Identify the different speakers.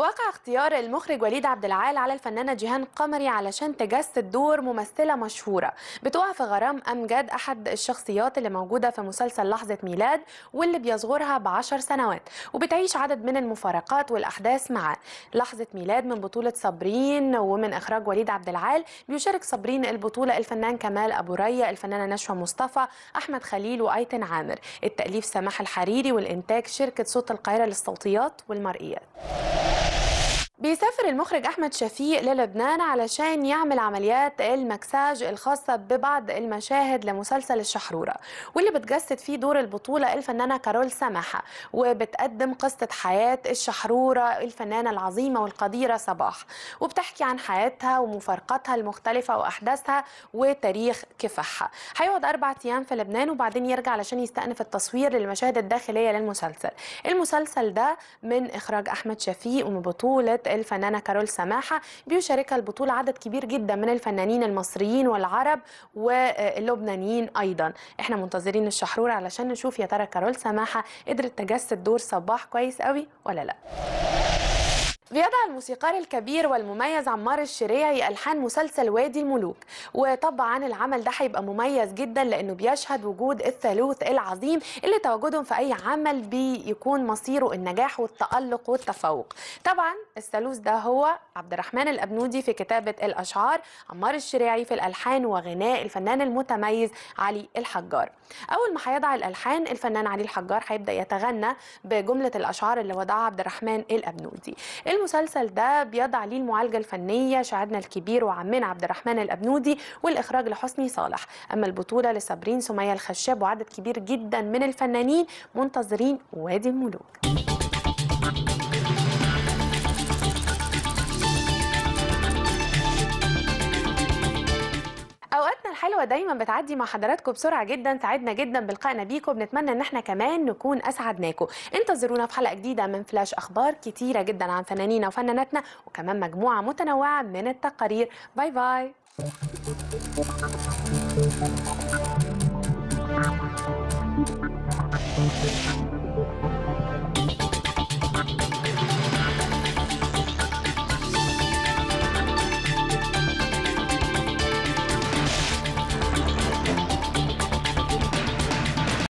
Speaker 1: وقع اختيار المخرج وليد عبد العال على الفنانة جيهان قمري علشان تجسد دور ممثلة مشهورة بتقع في غرام أمجد، أحد الشخصيات اللي موجودة في مسلسل لحظة ميلاد واللي بيصغرها ب10 سنوات، وبتعيش عدد من المفارقات والأحداث معاه. لحظة ميلاد من بطولة صابرين ومن إخراج وليد عبد العال، بيشارك صابرين البطولة الفنان كمال أبو ريا، الفنانة نشوى مصطفى، أحمد خليل وأيتن عامر. التأليف سماح الحريري، والإنتاج شركة صوت القاهرة للصوتيات والمرئيات. بيسافر المخرج أحمد شفيق للبنان علشان يعمل عمليات المكساج الخاصة ببعض المشاهد لمسلسل الشحرورة، واللي بتجسد فيه دور البطولة الفنانة كارول سماحة، وبتقدم قصة حياة الشحرورة الفنانة العظيمة والقديرة صباح، وبتحكي عن حياتها ومفارقاتها المختلفة وأحداثها وتاريخ كفاحها. هيقعد 4 أيام في لبنان وبعدين يرجع علشان يستأنف التصوير للمشاهد الداخلية للمسلسل. المسلسل ده من إخراج أحمد شفيق ومن بطولة الفنانة كارول سماحة، بيشاركها البطولة عدد كبير جدا من الفنانين المصريين والعرب واللبنانيين أيضا. احنا منتظرين الشحرور علشان نشوف يا ترى كارول سماحة قدرت تجسد دور صباح كويس قوي ولا لا. بيضع الموسيقار الكبير والمميز عمار الشريعي ألحان مسلسل وادي الملوك، وطبعا العمل ده هيبقى مميز جدا لأنه بيشهد وجود الثالوث العظيم اللي تواجدهم في أي عمل بيكون مصيره النجاح والتألق والتفوق. طبعا الثالوث ده هو عبد الرحمن الأبنودي في كتابة الأشعار، عمار الشريعي في الألحان وغناء الفنان المتميز علي الحجار. أول ما هيضع الألحان الفنان علي الحجار هيبدأ يتغنى بجملة الأشعار اللي وضعها عبد الرحمن الأبنودي. المسلسل ده بيضع ليه المعالجة الفنية شاعرنا الكبير وعمنا عبد الرحمن الأبنودي، والإخراج لحسني صالح. أما البطولة لصابرين سمية الخشاب، وعدد كبير جدا من الفنانين منتظرين وادي الملوك. اوقاتنا الحلوه دايما بتعدي مع حضراتكم بسرعه جدا، سعدنا جدا بلقائنا بيكم، بنتمنى ان احنا كمان نكون اسعدناكم. انتظرونا في حلقه جديده من فلاش، اخبار كتيره جدا عن فنانينا وفناناتنا، وكمان مجموعه متنوعه من التقارير. باي باي.